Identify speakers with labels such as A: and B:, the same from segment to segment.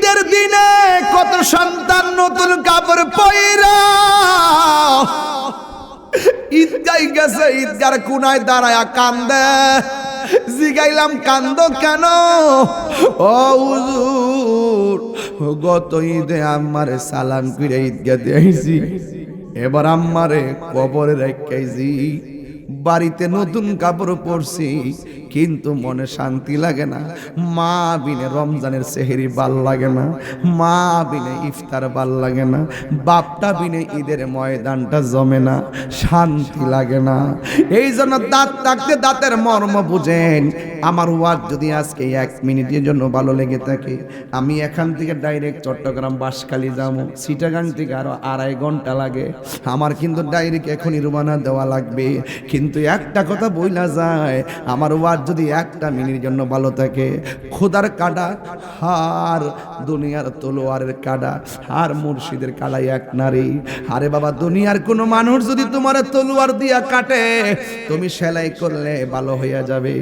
A: ঈদের দিনে কত সন্তান নতুন কাপড় পয়রা ঈদগাই গেছে, ঈদগার কোনায় দাঁড়ায়া কান্দে। জিগাইলাম কান্দ কেন? ও হুজুর, গত ঈদে আম্মারে সালাম করে ঈদগা দিয়েছি, এবার আম্মারে কবরে রেখেছি। বাড়িতে নতুন কাপড় পরছি, কিন্তু মনে শান্তি লাগে না। মা বিনে রমজানের সেহরি ভাল লাগে না, মা বিনে ইফতার ভাল লাগে না, বাপটা বিনে ঈদের ময়দানটা জমে না, শান্তি লাগে না। এই জন্য দাঁত থাকতে দাঁতের মর্ম বুঝেন। আমার ওয়াজ যদি আজকে 1 মিনিটের জন্য ভালো লেগে থাকে, আমি এখান থেকে ডাইরেক্ট চট্টগ্রাম বাঁশখালী যাবো, চিটাগাং থেকে আরো 2.5 ঘন্টা লাগে। আমার কিন্তু ডাইরেক্ট এখনই রওনা দেওয়া লাগবে। কিন্তু একটা কথা বইলা যায়, আমার ওয়াজ যদি 1 মিনিটের জন্য ভালো থাকে, খোদার কাঁটা আর দুনিয়ার তলোয়ারের কাঁটা আর মুর্শিদের কাঁটা এক নারী। আরে বাবা, দুনিয়ার কোনো মানুষ যদি তোমার তলোয়ার দিয়া কাটে, তুমি সেলাই করলে ভালো হইয়া যাবে।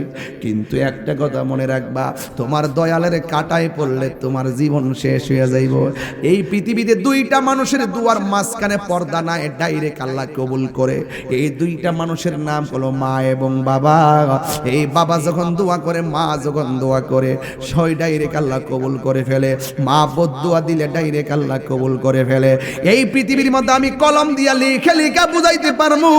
A: কিন্তু একটা কথা মনে রাখবা, তোমার দয়ালের কাঁটায় পড়লে তোমার জীবন শেষ হইয়া যাইব। এই পৃথিবীতে 2টা মানুষের দুয়ার মাঝখানে পর্দা নাই, ডাইরেক্ট আল্লাহ কবুল করে। এই 2টা মানুষের নাম হলো মা এবং বাবা। এই বাবা যখন দোয়া করে, মা যখন দোয়া করে, সই ডাইরেক্ট আল্লাহ কবুল করে ফেলে। মা বদদুয়া দিলে ডাইরেক্ট আল্লাহ কবুল করে ফেলে। এই পৃথিবীর মধ্যে আমি কলম দিয়া লিখে লিখে বুঝাইতে পারমু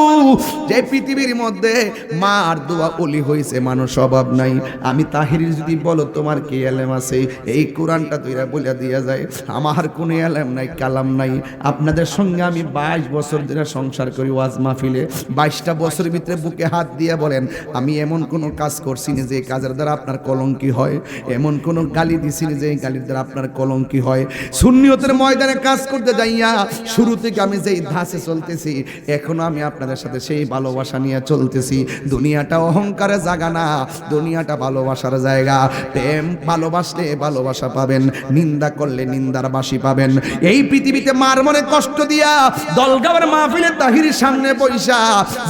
A: যে পৃথিবীর মধ্যে মা আর দোয়া ওলি হইছে, মানুষ অভাব নাই। আমি তাহির যদি বলো তোমার কি এলেম আছে, এই কোরআনটা তুইরা বলে দিয়া যায়, আমার কোনো এলেম নাই, কালাম নাই। আপনাদের সঙ্গে আমি 22 বছর ধরে সংসার করি ওয়াজ মাহফিলে। 22টা বছরের ভিতরে বুকে হাত দিয়ে বলেন, আমি এমন কোনো কাজ করছি না যে কাজের দ্বারা আপনার কলঙ্কি হয়, এমন কোনো গালি দিছি না যে গালির দ্বারা আপনার কলঙ্কি হয়। সুন্নিয়তের ময়দানে কাজ করতে যাইয়া শুরু থেকে আমি যেই ধাঁচে চলতেছি, এখনো আমি আপনাদের সাথে সেই ভালোবাসা নিয়ে চলতেছি। দুনিয়াটা অহংকারের জায়গা না, দুনিয়াটা ভালোবাসার জায়গা। প্রেম ভালোবাসলে ভালোবাসা পাবেন, নিন্দা করলে নিন্দার বাসি পাবেন। এই পৃথিবীতে মার মনে কষ্ট দিয়া দলগাঁওয়ের মাহফিলে তাহির সামনে পয়সা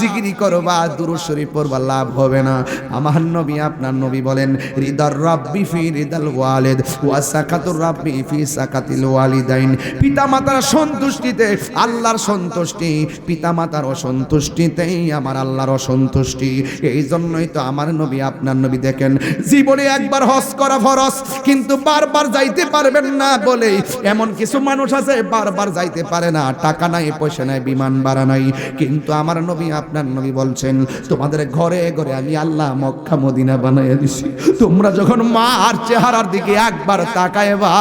A: জিকিরি করবা, দুরূদ শরীফ পড়বা, লাভ হবে না। আমার নবী আপনার নবী বলেন, রিদার রাব্বি ফি রিদাল ওয়ালিদ ওয়া সাকাতুর রাব্বি ফি সাকাতিল ওয়ালিদাইন। পিতা মাতার সন্তুষ্টিতে আল্লাহর সন্তুষ্টি, পিতা মাতার অসন্তুষ্টিতেই আমার আল্লাহর অসন্তুষ্টি। এই জন্যই তো আমার নবী আপনার নবী দেখেন, জীবনে একবার হজ করা ফরজ, কিন্তু বারবার যাইতে পারবেন না বলে এমন কিছু মানুষ আছে বারবার যাইতে পারে না। টাকা নাই, পয়সা নাই, বিমান ভাড়া নাই, কিন্তু আমার নবী আপনার নবী বলছেন, তোমাদের ঘরে ঘরে আমি আল্লাহ মক্কা মদিনা বানাইয়া দিছি। তোমরা যখন মা আর চেহারার দিকে একবার তাকায়বা,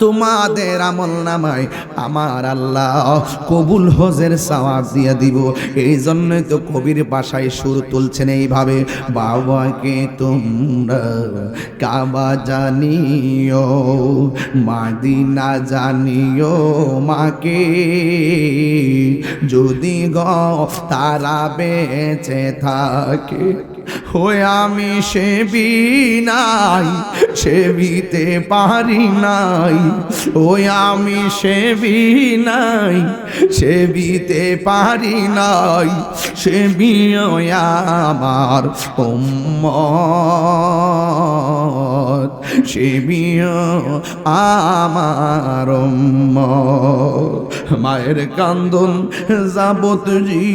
A: তোমাদের আমল নামায় আমার আল্লাহ কবুল হজের সওয়াব দিয়ে দিব। এই জন্যই তো কবির ভাষায় সুর তুলছেন এইভাবে, বাবাকে তোমরা কাবা জানিও, মদিনা জানিও, মাকে যদি গো তারা বেঁচে থাকে, হয়ে আমি সেবি নাই, সেবিতে পারি নাই, ওই আমি সেবি নাই, সেবিতে পারি নাই, সেবিও আমার উম্মত, সেবিও আমার উম্মত। মায়ের কান্দন যাবত জীবন,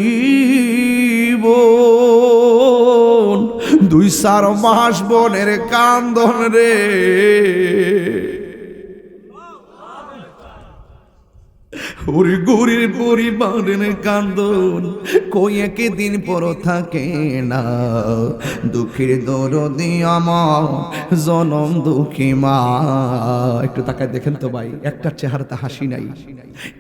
A: 2-4 মাস বোনের কান্দন রে, ওরে গরির পরিবারের কান্দন কই একদিন পর থাকে না। দুঃখের দরদি আমার জনম দুঃখী মা। একটু তাকায় দেখেন তো ভাই, একটা চেহারাতে হাসি নাই।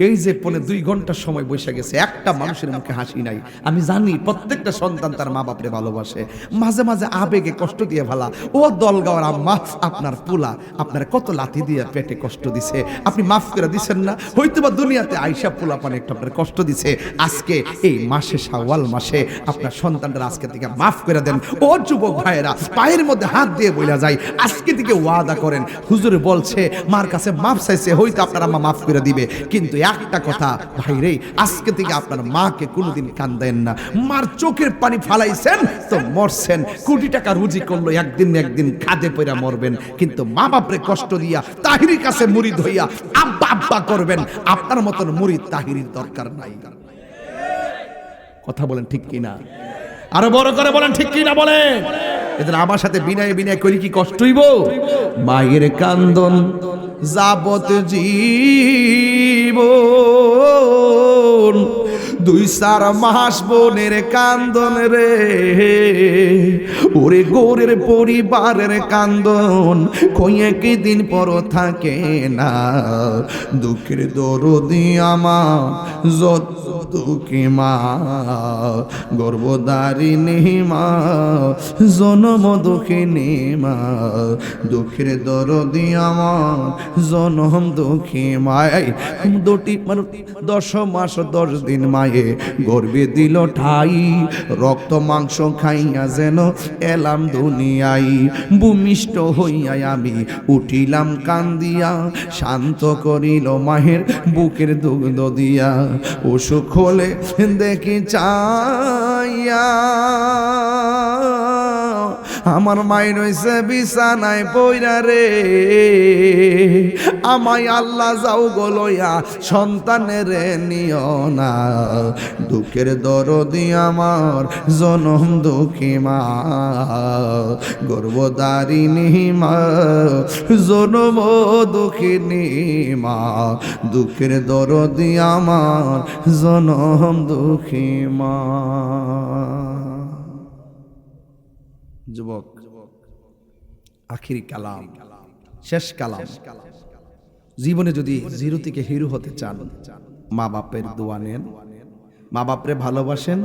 A: এই যে 2 ঘন্টা সময় বসে গেছে, একটা মানুষের মুখে হাসি নাই। আমি জানি প্রত্যেকটা সন্তান তার মা বাপরে ভালোবাসে, মাঝে মাঝে আবেগে কষ্ট দিয়ে ভালা। ও দলগাঁওয়ের আম্মা, আপনার পোলা আপনার কত লাথি দিয়ে পেটে কষ্ট দিছে, আপনি মাফ করে দিছেন না? হয়তো বা দুনিয়াতে দুনিয়াতে আইসা পোলাপানে একটু আপনার কষ্ট দিছে, আজকে এই মাসে শাওয়াল মাসে আপনার সন্তানরা আজকে থেকে মাফ করে দেন। ও যুবক ভাইয়েরা, পায়ের মধ্যে হাত দিয়ে বইলা যায়, আজকে থেকে ওয়াদা করেন, হুজুর বলছে মার কাছে মাফ চাইছে, হয়তো আপনার আম্মা মাফ করে দিবে, কিন্তু একটা কথা ভাইরে, আজকে থেকে আপনার মাকে কোনোদিন কান্দেন না। মার চোখের পানি ফালাইছেন তো মরছেন, কোটি টাকা রুজি করলো, একদিন না একদিন খাদে পয়রা মরবেন, কিন্তু মা বাপরে কষ্ট দিয়া তাহিরির কাছে মুরিদ হইয়া আব্বা আব্বা করবেন। আপনার মতন মুরিদ তাহিরির দরকার নাই। কথা বলেন ঠিক কিনা? আরো বড় করে বলেন ঠিক কিনা বলেন। এদের আমার সাথে বিনয় বিনয় করি কি কষ্ট হইব? মায়ের কান্দন যাবত জীবন, 2-4 মাস বোনের কান্দন রে, ওরে গোরের পরিবারের কান্দন কয়ে কি দিন পর থাকে না। দুঃখের দরদি আমার যত দুঃখী মা, গর্ভধারিণী মা, জনম দুঃখিনী মা, দুঃখের দরদি আমার জনম দুঃখী মায়। 10 মাস 10 দিন মায়ে গর্বে দিল ঠাই, রক্ত মাংস খাইয়া যেন এলাম দুনিয়াই। ভূমিষ্ঠ হইয়া আমি উঠিলাম কান্দিয়া, শান্ত করিল মায়ের বুকের দুগ্ধ দিয়া। অসুখ হলে দেখি চাইয়া আমার মায়ের হইছে বিছানায় পইরা রে, আমায় আল্লাহ যাও গলইয়া সন্তানের নিও না। দুঃখের দরদি আমার জনম দুঃখী মা, গর্ভধারিণী মা, জনম দুঃখিনী মা, দুঃখের দরদি আমার জনম দুঃখী মা। যুবক, আখির কালাম, শেষ কালাম, জীবনে যদি জিরো থেকে হিরো হতে চান, মা বাপের দোয়া নেন, মা বাপরে ভালোবাসেন,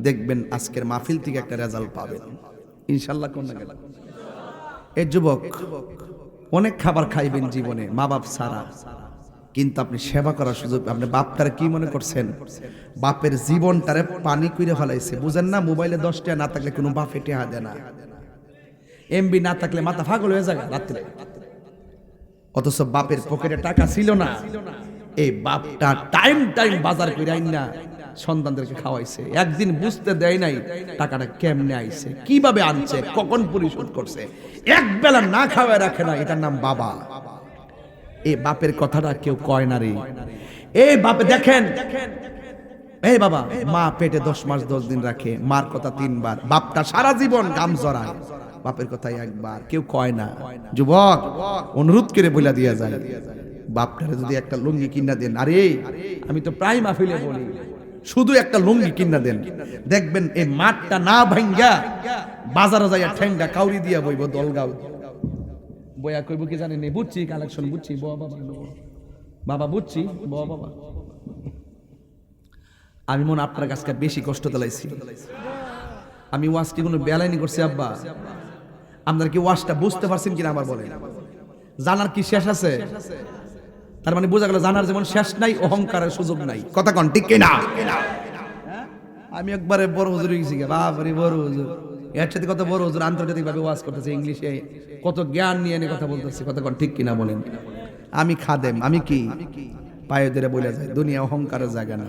A: দেখবেন আজকের মাহফিল থেকে একটা রেজাল্ট পাবেন ইনশাল্লাহ। কোন গেল এই যুবক, অনেক খাবার খাইবেন জীবনে মা বাপ ছাড়া, কিন্তু আপনি সেবা করার সুযোগ, আপনি বাপটারে কি মনে করছেন? বাপের জীবনটারে পানি কইরে ফেলাইছে, বুঝেন না? মোবাইলে 10 টাকা না থাকলে কোনো বাপে টেহা দেয় না, এমবি না থাকলে মাথা পাগল হয়ে যায় রাত্রে। অথচ বাপের পকেটে টাকা ছিল না, এই বাপটা টাইম টাইম বাজার করে আইন না সন্তানদেরকে খাওয়াইছে। একদিন বুঝতে দেয় নাই টাকাটা কেমনে আইছে, কিভাবে আনছে, কখন পরিশোধ করছে। এক বেলা না খাওয়ায় রাখে না, এটার নাম বাবা। এই বাপের কথাটা কেউ কয় না রে। এই বাপে দেখেন, এই বাবা মা পেটে 10 মাস 10 দিন রাখে, মার কথা 3 বার, বাপটা সারা জীবন গাম জড়ায়, বাপের কথা একবার কেউ কয় না। যুবক, অনুরোধ করে বইলা দিয়া যায়, বাপটারে যদি একটা লুঙ্গি কিনা দেন, আরে আমি তো প্রায় মাহফিলে বলি, শুধু একটা লুঙ্গি কিনা দেন, দেখবেন এই মাঠটা না ভাঙ্গা বাজারে যাইয়া ঠেঙ্গা কাউরি দিয়া বইব দলগাঁও বয়া কইব কি জানেন, বুঝছি কালেকশন, বুঝছি বাবা বাবা বুঝছি বাবা। আমি মনে আপনার কাছে বেশি কষ্ট দিলাইছি, আমি ওয়াজটি কোনো বেলাইনি করছি। আব্বা, আপনারা কি ওয়াজটা বুঝতে পারছেন কিনা আমার বলেন? জানার কি শেষ আছে? তার মানে বোঝা গেল জানার যেমন শেষ নাই, অহংকারের সুযোগ নাই। কথা কন ঠিক কিনা? আমি একবারে বড় হুজুর হয়ে গেছি, বাবারে বড় হুজুর, এর সাথে কত বড় হুজুর আন্তর্জাতিক ভাবে ওয়াজ করতেছে, ইংলিশে কত জ্ঞান নিয়ে এনে কথা বলতেছে। কথা কন ঠিক কিনা বলেন? আমি খাদেম, আমি কি পায়ে ধরে বলে যায়, দুনিয়া অহংকারের জায়গা না।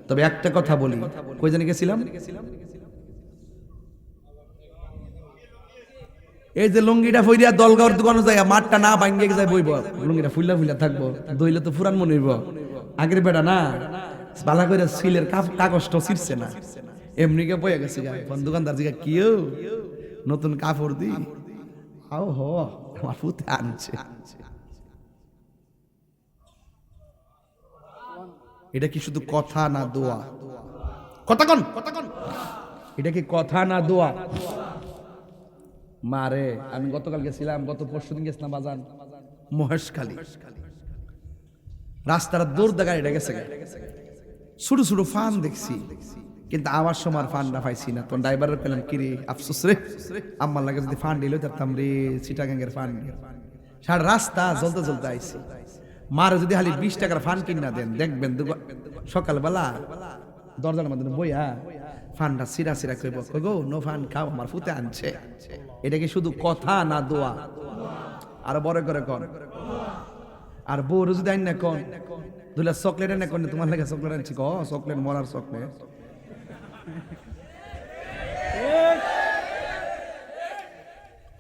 A: তবে একটা কথা বলি, কই জানি গেছিলাম, এই যে লুঙ্গিটা ফইরা দলগাঁওর দোকানে যায়, মাঠটা না ভাঙ্গে যায় বইব, লুঙ্গিটা ফুল্লা ফুল্লা থাকবো, দইলে তো ফুরান মনে হইব। আগের বেটা না বালা করে সিলের কাগজটা ছিড়ছে না, এমনি কে বয়ে গেছে। দোকানদার জিগা কিও নতুন কাপড় দি, আও হ আমার ফুতে আনছে। এটা কি শুধু কথা না দোয়া? কথা কন, এটা কি কথা না দোয়া? মারে আমি গতকাল গেছিলাম, গত পরশুদিন গেছিলাম বাজার মহেশখালী, রাস্তার দৌড় দা গাড়িটা গেছে, ছোট ছোট ফান দেখছি, কিন্তু আমার সময় ফান্ডা পাইছি না। তো ড্রাইভারের পেলাম, কিরে আফসোস রে, আমার লাগে যদি ফান্ড দিল তারতাম রে, চিটাগাঙ্গের ফান্ড। সারা রাস্তা জ্বলতে জ্বলতে আইছি, মারে যদি খালি 20 টাকার ফান কিনা দেন, দেখবেন সকালবেলা দরজার মধ্যে বইয়া ফানটা সিরা সিরা কইব, গো নো ফান খাও, আমার ফুতে আনছে। এটা কি শুধু কথা না দোয়া? আর বড় করে কন। আর বউর যদি আইন না কন, দুলা চকলেট এনে কন, তোমার লাগে চকলেট আনছি, ক চকলেট মরার চকলেট।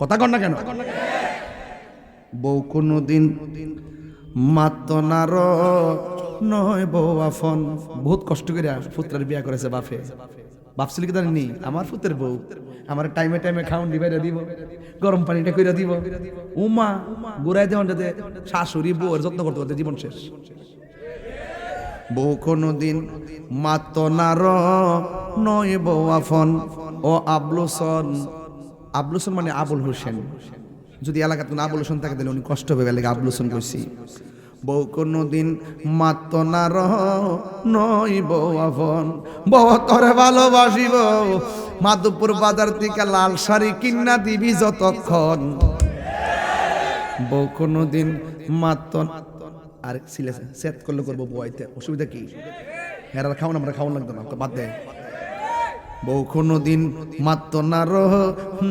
A: কথা কন না কেন? বউ কোনদিন মাতনার নয়, বউ আফন। বহুত কষ্ট করে পুত্রের বিয়া করেছে বাপে। ভাবছিল কি জানি আমার পুত্রের বউ আমার টাইমে টাইমে খাউন দিবাইরা দিব, গরম পানিটা কইরা দিব, উমা গুড়াই দেওয়ান যাতে শাশুড়ি বউয়ের যত্ন করতে করতে জীবন শেষ। বউ কোনদিন মাতনার নয়, বউ আফন। ও আবলুসন, আবলুসন মানে আবুল হোসেন। যদি এলাকার কোনো আবুল হোসেন থাকে তাহলে উনি কষ্ট হবে, এলাকা আবুল হোসেন কইছি। বউ কোনদিন মাতনার নয়, বউ আফন। বউ তোরে ভালোবাসিব, মাধবপুর বাজার থেকে লাল শাড়ি কিনা দিবি যতক্ষণ। বউ কোনদিন মাতন আর সিলে সেট করলে করবো বউতে, অসুবিধা কি? হেরার খাওয়ান আমরা খাওয়ান লাগতো না, বাদ দে। বউ কোনদিন মাতনার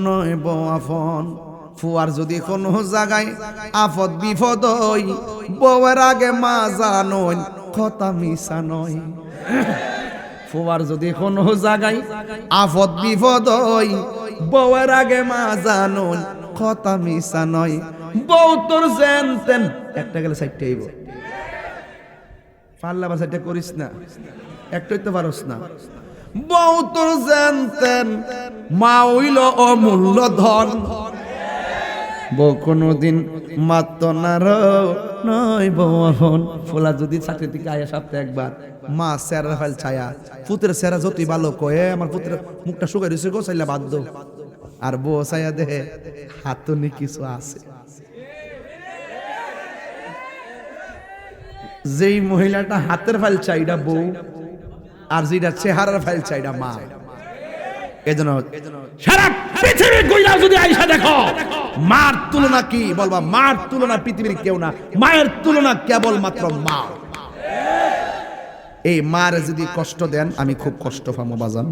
A: নয়, বউ আফন। ফুয়ার যদি কোনো জায়গায় আফত বিপদ হই, বউয়ের আগে মা জানই কথা মিশা নয়। ফুয়ার যদি কোনো জায়গায় আফত বিপদ হই, বউয়ের আগে মা জানই কথা মিশা নয়। বউ তোর জানতেন একটা গেলে সাইডটা আইব, পারলে আবার সাইডটা করিস না, একটাই তো পারস না। বউ তোর জানতেন মা হইল অমূল্য ধন। বউ কোনদিন মাতনার নয়, বউ আফন। ফোলা যদি চাকরি থেকে আয়া সপ্তাহে একবার মা চেহারা ফাইল ছায়া, পুত্রের চেহারা যতই ভালো কয়ে আমার পুত্রের মুখটা শুকাই রয়েছে গো, চাইলে বাধ্য। আর বউ ছায়া দেহে হাতনি কিছু আছে। যেই মহিলাটা হাতের ফাইল চাইডা বউ, আর যেটা চেহারার ফাইল চাইডা মা। এজন্য সারা পৃথিবী কইরা যদি আইসা দেখো, মার তুলনা কি বলবা? মার তুলনা পৃথিবীর কেউ না, মায়ের তুলনা কেবল মাত্র মা। এই মার যদি কষ্ট দেন আমি খুব কষ্ট পাবো বাজান।